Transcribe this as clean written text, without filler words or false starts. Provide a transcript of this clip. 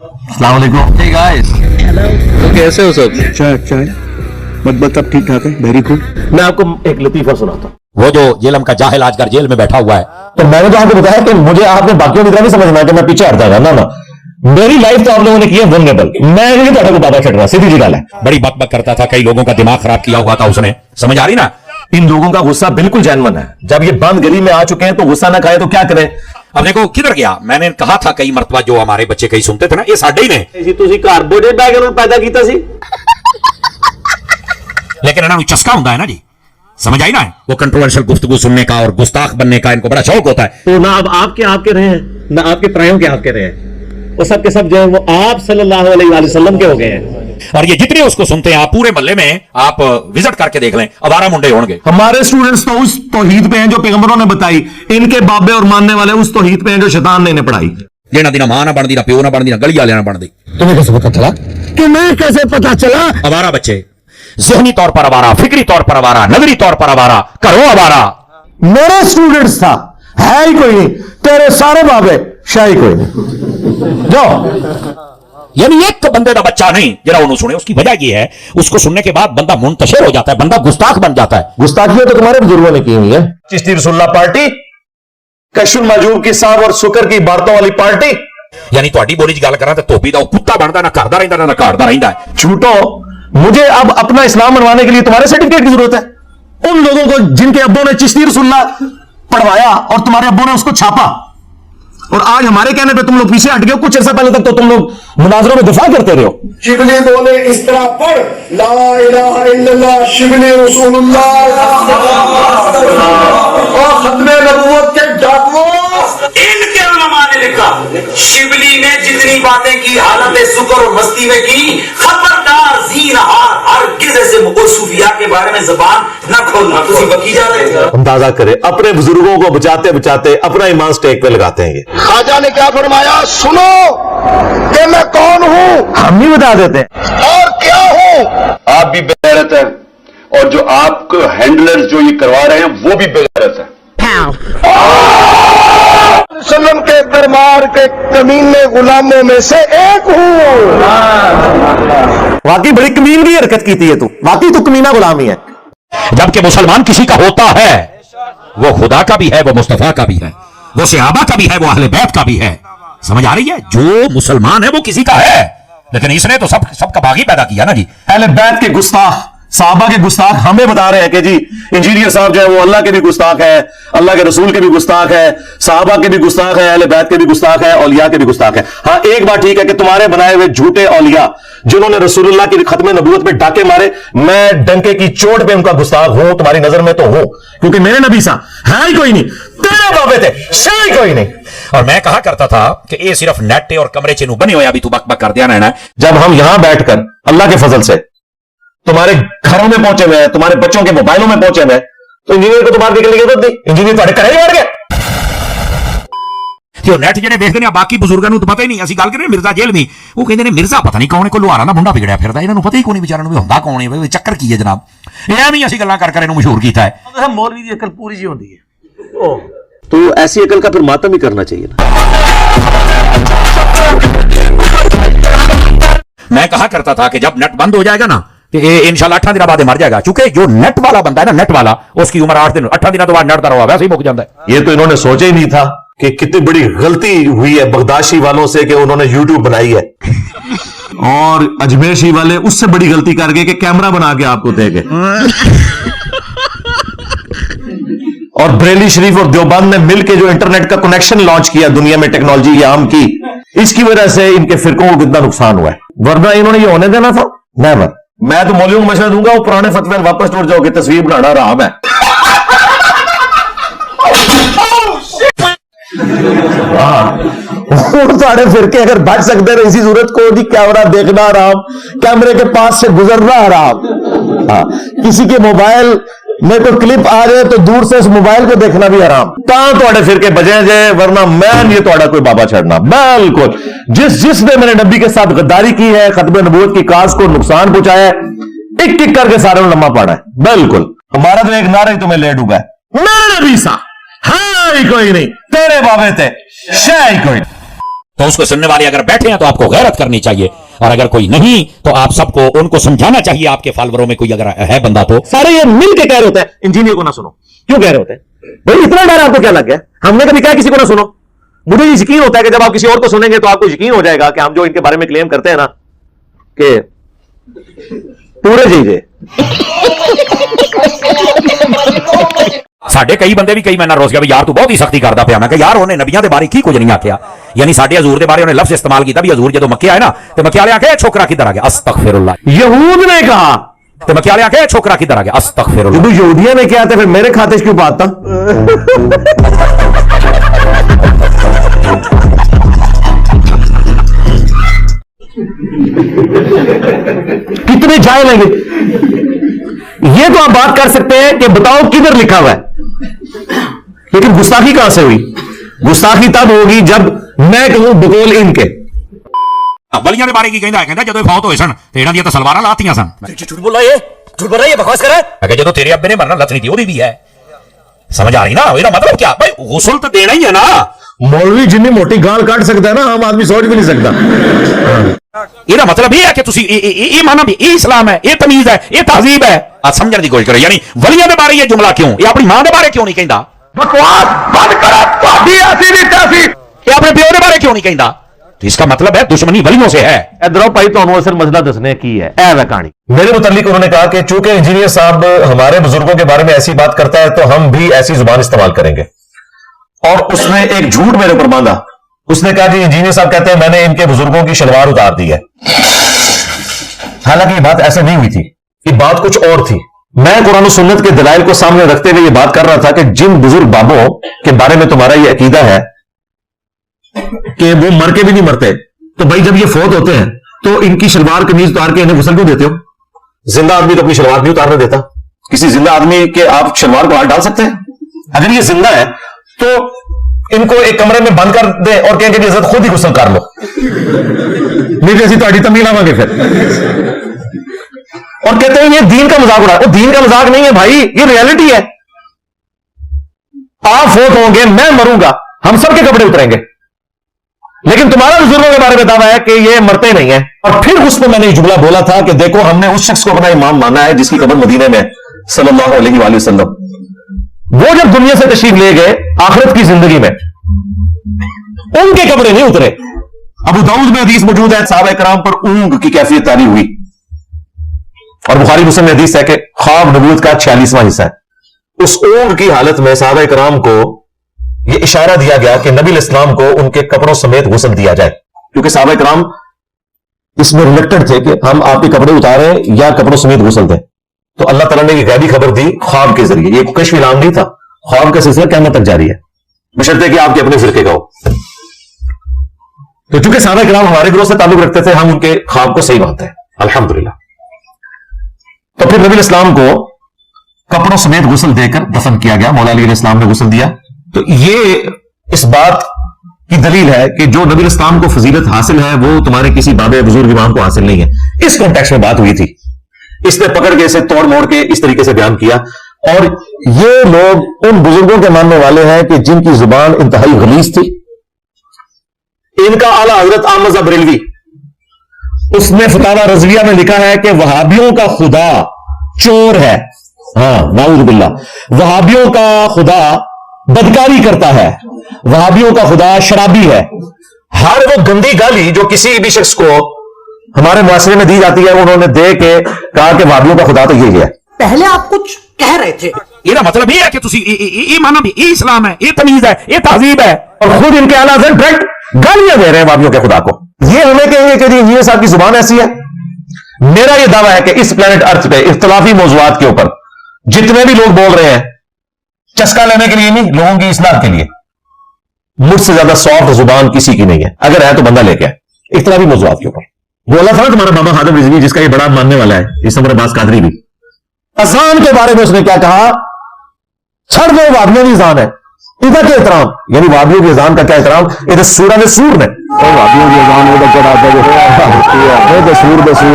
अस्सलाम वालेकुम। Hey guys, तो कैसे हो सब? चाय मत अब ठीक ठाक है, वेरी गुड। मैं आपको एक लतीफा सुनाता हूँ। वो जो जेलम का जाहिल आजकल जेल में बैठा हुआ है, तो मैंने तो आपको बताया कि मुझे आपने बाकियों की तरह नहीं समझना कि मैं पीछे हटता था। ना, मेरी लाइफ तो आप लोगों ने की है वल्नरेबल। मैं नहीं तो बाबा चढ़ रहा, सीधी सी गल है। बड़ी बकबक करता था, कई लोगों का दिमाग खराब किया हुआ था उसने। समझ आ रही ना? इन लोगों का गुस्सा बिल्कुल जेन्युइन है। जब ये बंद गली में आ चुके हैं तो गुस्सा ना खाए तो क्या करें। अब देखो किधर गया। मैंने कहा था कई मरतबा, जो हमारे बच्चे कई सुनते थे ना, ये साडे ही ने ਤੁਸੀਂ ਕਾਰਬੋਹਾਈਡਰੇਟ ਬੈਕਗ੍ਰਾਉਂਡ ਪੈਦਾ ਕੀਤਾ ਸੀ। लेकिन इन्होंने चस्का होता है ना जी, समझ आई ना? वो कंट्रोवर्शियल गुफ्तगू सुनने का और गुस्ताख बनने का इनको बड़ा शौक होता है। तो ना अब आपके रहे हैं, ना आपके प्रायों के आपके रहे हैं, वो सब के सब जो है वो आप सल्लल्लाहु अलैहि वसल्लम के हो गए हैं। और ये जितने उसको सुनते हैं, आप पूरे मोहल्ले में आप विजिट करके देख लें, अवारा मुंडे होंगे। हमारे स्टूडेंट्स तो उस तौहीद पे हैं जो पैगंबरों ने बताई, इनके बाबे और मानने वाले उस तौहीद पे हैं जो शैतान ने इन्हें पढ़ाई। जेना दी ना मां ना बनती, ना प्यो ना बनती, ना गली वाले ना बनती। तुम्हें कैसे पता चला? कि मैं कैसे पता चला? अवारा बच्चे, ज़हनी तौर पर अवारा, फिक्री तौर पर अवारा, नजरी तौर पर अवारा, घरों अवारा। मेरे स्टूडेंट्स था, है ही कोई नहीं। तेरे सारे बाबे शाही कोई नहीं। जाओ। यानी एक बंदे का बच्चा नहीं जरा उन्होंने सुने। उसकी वजह यह है, उसको सुनने के बाद बंदा मुंतशिर हो जाता है, बंदा गुस्ताख बन जाता है। गुस्ताखियां तो तुम्हारे बुजुर्गों ने की हुई है। चिश्ती रसूलुल्लाह पार्टी, कशुल मजूब की साहब और शुक्र की इबारतों वाली पार्टी। यानी ਤੁਹਾਡੀ ਬੋਲੀ 'ਚ ਗੱਲ ਕਰਾਂ ਤੇ ਧੋਬੀ ਦਾ ਉਹ ਕੁੱਤਾ ਬਣਦਾ, ਨਾ ਘਰ ਦਾ ਰਹਿੰਦਾ ਨਾ ਘਾੜ ਦਾ ਰਹਿੰਦਾ ਹੈ। झूठो, मुझे अब अपना इस्लाम बनवाने के लिए तुम्हारे सर्टिफिकेट की जरूरत है? उन लोगों को जिनके अब्बों ने चिश्ती रसूलुल्लाह पढ़वाया और तुम्हारे अब्बों ने उसको छापा, और आज हमारे कहने पे तुम लोग पीछे हट गए। कुछ अर्सा पहले तक तो तुम लोग मुनाजरों में दिफा करते रहे हो। शिबली बोले इस तरह पढ़, ला इलाहा इल्लल्लाह शिबली रसूलुल्लाह और खत्मे नबूवत के डाकुओं। इनके उलमा ने लिखा, शिबली ने जितनी बातें की हालत सुकर और मस्ती में की, खबरदार ज़ीनहार हरगिज़ ऐसे मुकुल सूफिया के बारे में जबान न खोलना। तुसी बकी जा रहे हैं। अंदाजा करें, अपने बुजुर्गों को बचाते बचाते अपना ईमान स्टेक पे लगाते हैं। ख्वाजा ने क्या फरमाया, सुनो कि मैं कौन हूँ, हम भी बता देते हैं और क्या हूँ। आप भी बेगैरत है, और जो आपको हैंडलर जो ये करवा रहे हैं वो भी बेगैरत है। सल्लम के दरबार के कमीने गुलामों में से एक हूँ। वाकई बड़ी कमीन की हरकत की थी ये तू, वाकई तू कमीना गुलाम ही है। जबकि मुसलमान किसी का होता है, वो खुदा का भी है, वो मुस्तफा का भी है, वो सहाबा का भी है, वो अहले बैत का भी है। समझ आ रही है? जो मुसलमान है वो किसी का है, लेकिन इसने तो सबका बागी पैदा किया ना जी। अहले बैत के गुस्ताख, साहबा के गुस्ताख हमें बता रहे हैं कि जी इंजीनियर साहब जो है वो अल्लाह के भी गुस्ताख है, अल्लाह के रसूल के भी गुस्ताख है, साहबा के भी गुस्ताख है, अहले बैत के भी गुस्ताख है, औलिया के भी गुस्ताख है। हाँ, एक बात ठीक है कि तुम्हारे बनाए हुए झूठे औलिया जिन्होंने रसूलुल्लाह की खत्म नबूवत पे डाके मारे, मैं डंके की चोट पे उनका गुस्ताख हूं, तुम्हारी नजर में तो हूं, क्योंकि मेरे नबी सा है ही कोई नहीं, तेरे बाबे थे शाही कोई नहीं। और मैं कहा करता था कि ये सिर्फ नेट और कमरे चिन्ह बने हुए, अभी तू बक बक कर दिया ना। जब हम यहां बैठकर अल्लाह के फजल से तुम्हारे घरों में पहुंचे हुए हैं, तुम्हारे बच्चों के मोबाइलों में पहुंचे हुए हैं, तो इंजीनियर को तो बाहर निकलने की जरूरत नहीं। इंजीनियर तुम्हारे घर ही बैठ गया। जो नेट ਜਿਹੜੇ ਦੇਖਦੇ ਨੇ ਬਾਕੀ ਬਜ਼ੁਰਗਾਂ ਨੂੰ ਤਾਂ ਪਤਾ ਹੀ ਨਹੀਂ। ਅਸੀਂ ਗੱਲ ਕਰ ਰਹੇ ਮਿਰਜ਼ਾ ਜੇਲ੍ਹ ਦੀ, ਉਹ ਕਹਿੰਦੇ ਨੇ ਮਿਰਜ਼ਾ ਪਤਾ ਨਹੀਂ ਕੌਣ ਹੈ, ਕੋਈ ਲੁਹਾਰਾਂ ਦਾ ਮੁੰਡਾ ਵਿਗੜਿਆ ਫਿਰਦਾ, ਇਹਨਾਂ ਨੂੰ ਪਤਾ ਹੀ ਕੋਈ ਨਹੀਂ ਵਿਚਾਰਿਆਂ ਨੂੰ ਵੀ ਹੁੰਦਾ ਕੌਣ ਹੈ, ਚੱਕਰ ਕੀ ਹੈ ਜਨਾਬ। ਐਵੇਂ ਅਸੀਂ ਗੱਲਾਂ ਕਰ ਇਹਨੂੰ ਮਸ਼ਹੂਰ ਕੀਤਾ ਹੈ। मौलवी की अकल पूरी जी होती है, तो ऐसी अकल का फिर मातम ही करना चाहिए ना। मैं कहा करता था कि जब नेट बंद हो जाएगा ना तो ये इंशाल्लाह 8 दिन बाद मर जाएगा, क्योंकि जो नेट वाला बंदा है ना, नेट वाला, उसकी उम्र 8 दिन 8 दिनों तो बाद नेट का रहा वैसे ही मुक जाता है। ये तो इन्होंने सोचा ही नहीं था कि कितनी बड़ी गलती हुई है बगदाशी वालों से कि उन्होंने यूट्यूब बनाई है, और अजमेर वाले उससे बड़ी गलती कर गए कि कैमरा बना के आपको दे गए। और बरेली शरीफ और देवबंद ने मिलकर जो इंटरनेट का कनेक्शन लॉन्च किया दुनिया में टेक्नोलॉजी आम की, इसकी वजह से इनके फिरकों को कितना नुकसान हुआ है, वरना इन्होंने ये होने देना था नेवर। मैं तो मौलवियों को मशवरा दूंगा, वो पुराने फतवे वापस लौट जाओगे, तस्वीर बनाना आराम है। साढ़े फिरके अगर बच सकते रहे इसी सूरत को, कैमरा देखना आराम, कैमरे के पास से गुजरना आराम। हाँ, किसी के मोबाइल में कोई क्लिप आ जाए तो दूर से उस मोबाइल को देखना भी आराम। कहां थोड़े फिरके बजे जाए, वरना मैं ये थोड़ा कोई बाबा चढ़ना बिल्कुल। जिसने मेरे नबी के साथ गद्दारी की है, खत्म नबूवत की काज को नुकसान पहुंचाया है, टिक टिक करके सारे लम्बा पड़ा है बिल्कुल। हमारा तो एक नारा ही तुम्हें ले डूबा है, मेरे नबी सा है ही कोई नहीं, तेरे बाबे थे शायद कोई नहीं। तो उसको सुनने वाले अगर बैठे हैं तो आपको गैरत करनी चाहिए, और अगर कोई नहीं तो आप सबको उनको समझाना चाहिए। आपके फॉलोअरों में कोई अगर है बंदा तो सारे ये मिल के कह रहे होते हैं इंजीनियर को ना सुनो। क्यों कह रहे होते हैं भाई? इतना डर आपको क्या लग गया? हमने कभी कहा किसी को ना सुनो? मुझे यकीन होता है कि जब आप किसी और को सुनेंगे तो आपको यकीन हो जाएगा कि हम जो इनके बारे में क्लेम करते हैं ना कि पूरे जीजे। ਸਾਡੇ ਕਈ ਬੰਦੇ ਵੀ ਕਈ ਮੈਨਾਂ ਰੋਸ ਗਿਆ ਵੀ ਯਾਰ ਤੂੰ ਬਹੁਤ ਹੀ ਸਖਤੀ ਕਰਦਾ ਪਿਆ। ਮੈਂ ਕਿਹਾ ਯਾਰ ਉਹਨੇ ਨਬੀਆਂ ਦੇ ਬਾਰੇ ਕੀ ਕੁਝ ਨਹੀਂ ਆਖਿਆ, ਯਾਨੀ ਸਾਡੇ ਹਜ਼ੂਰ ਦੇ ਬਾਰੇ ਉਹਨੇ ਲਫ਼ਜ਼ ਇਸਤੇਮਾਲ ਕੀਤਾ ਵੀ ਹਜ਼ੂਰ ਜਦੋਂ ਮੱਕੇ ਆਏ ਨਾ ਤੇ ਮੱਕੇ ਵਾਲੇ ਆਖੇ ਛੋਕਰਾ ਕਿੱਧਰ ਆ ਗਿਆ, ਅਸਤਗਫਿरुल्लाह। यहूद ने कहा ਤੇ ਮੱਕੇ ਵਾਲੇ ਆਖੇ ਛੋਕਰਾ ਕਿੱਧਰ ਆ ਗਿਆ, ਅਸਤਗफिरुल्लाह। जब यहूदिया ने किया तो फिर मेरे खाते से क्यों बात था? कितने जाहिल हैं ये तो आप बात कर सकते हैं कि बताओ किधर लिखा हुआ है, लेकिन गुस्ताखी कहां से हुई? गुस्ताखी तब होगी जब मैं कहूं बकौल इनके। ਬਲੀਆਂ ਦੇ ਬਾਰੇ ਕੀ ਕਹਿੰਦਾ ਹੈ? ਕਹਿੰਦਾ ਜਦੋਂ ਇਹ ਫੌਤ ਹੋਏ ਸਨ ਤੇ ਇਹਨਾਂ ਦੀਆਂ ਤਾਂ ਸਲਵਾਰਾਂ ਲਾਤੀਆਂ ਸਨ। झूठ बोल रहा है, झूठ बोल रहा है, ये बकवास कर रहा है। अगर ਜਦੋਂ ਤੇਰੇ ਅੱਬੇ ਨੇ ਮਰਨਾ ਲੱਥਣੀ थी ਉਹਦੀ ਵੀ ਹੈ। समझ आ रही ना? ਇਹਦਾ मतलब क्या भाई? गुस्ल तो देना ही है ना। मौलवी जितनी मोटी गाल काट सकता है ना, आम आदमी सोच भी नहीं सकता। ਇਹਦਾ मतलब ਇਹ ਹੈ ਕਿ ਤੁਸੀਂ ਇਹ ਮਾਨਾ ਵੀ ਇਹ ਇਸਲਾਮ ਹੈ, ਇਹ ਤਮੀਜ਼ ਹੈ, ਇਹ ਤਹਜ਼ੀਬ ਹੈ। ਆ ਸਮਝਣ ਦੀ ਕੋਸ਼ਿਸ਼ ਕਰੋ, ਯਾਨੀ ਵਲੀਆਂ ਦੇ ਬਾਰੇ ਇਹ ਜੁਮਲਾ ਕਿਉਂ, ਇਹ ਆਪਣੀ ਮਾਂ ਦੇ ਬਾਰੇ ਕਿਉਂ ਨਹੀਂ ਕਹਿੰਦਾ? बकवास बंद करो, ਤੁਹਾਡੀ ਐਸੀ ਨਹੀਂ ਤੈਸੀ। ਇਹ ਆਪਣੇ ਪਿਓ ਦੇ ਬਾਰੇ ਕਿਉਂ ਨਹੀਂ ਕਹਿੰਦਾ? तो इसका मतलब है दुश्मनी वलियों से है। इधर भाई तो असल मसला दसने की है ऐ कहानी। मेरे मुतालिक उन्होंने कहा कि चूंकि इंजीनियर साहब हमारे बुजुर्गों के बारे में ऐसी बात करता है तो हम भी ऐसी जुबान इस्तेमाल करेंगे। और उसने एक झूठ मेरे ऊपर बांधा। उसने कहा कि इंजीनियर साहब कहते हैं मैंने इनके बुजुर्गों की शलवार उतार दी है। हालांकि ये बात ऐसे नहीं हुई थी, ये बात कुछ और थी। मैं कुरान और सुन्नत के दलाइल को सामने रखते हुए ये बात कर रहा था कि जिन बुजुर्ग बाबों के बारे में तुम्हारा ये अकीदा है कि वो मर के भी नहीं मरते, तो भाई जब ये फौत होते हैं तो इनकी शलवार कमीज उतार के इन्हें गुस्ल क्यों देते हो? जिंदा आदमी तो अपनी शलवार नहीं उतारने देता। किसी जिंदा आदमी के आप शलवार को हाथ डाल सकते हैं? अगर ये जिंदा है तो इनको एक कमरे में बंद कर दे और कहेंगे कि इज्जत खुद ही गुस्ल कर लो। नहीं जैसी तो तमील आवांगे फिर। और कहते हैं ये दीन का मजाक उड़ा। वो दीन का मजाक नहीं है भाई, ये रियलिटी है। आप फौत होंगे, मैं मरूंगा, हम सबके कपड़े उतरेंगे, लेकिन तुम्हारा बुजुर्गों के बारे में दावा है कि ये मरते नहीं है। और फिर उसमें मैंने एक जुमला बोला था कि देखो हमने उस शख्स को अपना इमाम माना है जिसकी कब्र मदीने में सल्लल्लाहु अलैहि वसल्लम। वो जब दुनिया से तशरीफ ले गए आखिरत की जिंदगी में, उनके कपड़े नहीं उतरे। अबू दाऊद में हदीस मौजूद है सहाबा इकराम पर ऊंग की कैफियत तारी हुई, और बुखारी मुस्लिम में हदीस है कि ख्वाब नबूवत का 46वां हिस्सा है। उस ऊंग की हालत में सहाबा इकराम को यह इशारा दिया गया कि नबी इस्लाम को उनके कपड़ों समेत गुस्ल दिया जाए, क्योंकि सहाबा इकराम इसमें रिलेक्टेड थे कि हम आपके कपड़े उतारें या कपड़ों समेत गुस्ल दें। तो अल्लाह ताला ने ये गैबी खबर दी ख्वाब के जरिए। ये कश्फ इल्हाम नहीं था, ख्वाब का सिलसिला क़यामत तक जारी है, बशर्ते कि आपके अपने फिरके का हो। तो चूंकि सहाबा इकराम हमारे ग्रोह से ताल्लुक रखते थे, हम उनके ख्वाब को सही मानते हैं अल्हम्दुलिल्लाह। तो फिर नबी इस्लाम को कपड़ों समेत गुस्ल देकर दफन किया गया। मौला अली इस्लाम ने गुस्ल दिया। तो ये इस बात की दलील है कि जो नबी इस्लाम को फजीलत हासिल है वो तुम्हारे किसी बाबे बुजुर्ग इमाम को हासिल नहीं है। इस कॉन्टेक्स्ट में बात हुई थी, इसने पकड़ के इसे तोड़ मोड़ के इस तरीके से बयान किया। और ये लोग उन बुजुर्गों के मानने वाले हैं कि जिनकी जुबान इंतहाई गलीज थी। इनका आला हजरत अहमद बरेलवी, उसने फतावा रज़विया में लिखा है कि वहाबियों का खुदा चोर है। हाँ नाऊज़ बिल्लाह। वहाबियों का खुदा बदकारी करता है, वहाबियों का खुदा शराबी है। हर वो गंदी गाली जो किसी भी शख्स को हमारे मुआशरे में दी जाती है, उन्होंने दे के कहा कि वहाबियों का खुदा तो यही है। पहले आप कुछ कह रहे थे, ਇਹਦਾ मतलब ये है कि तुसी ये माना भी ये इस्लाम है, ये तमीज है, ये तहजीब है। और खुद इनके आला हज़रत डायरेक्ट गालियां दे रहे हैं वहाबियों के खुदा को। ये हमें कहेंगे कि इंजीनियर साहब की जुबान ऐसी है। मेरा यह दावा है कि इस प्लेनेट अर्थ पे इख्तलाफी मौज़ूआत के ऊपर जितने भी लोग बोल रहे हैं, चस्का लेने के लिए नहीं, लोगों की इस्लाह के लिए, मुझसे ज्यादा सॉफ्ट जुबान किसी की नहीं है। अगर है तो बंदा लेके आए इख्तलाफी मौज़ूआत के ऊपर। बोला था ना तुम्हारा बाबा खादिम रिजवी, जिसका ये बड़ा मानने वाला है, इस उमर अब्बास कादरी भी, अजान के बारे में उसने क्या कहा? छड़ दो वादियों की अजान है, इधर के एहतराम, यानी वादियों की अजान का क्या एहतराम? इधर सूरा ने सूर ने वादियों की अजान सूर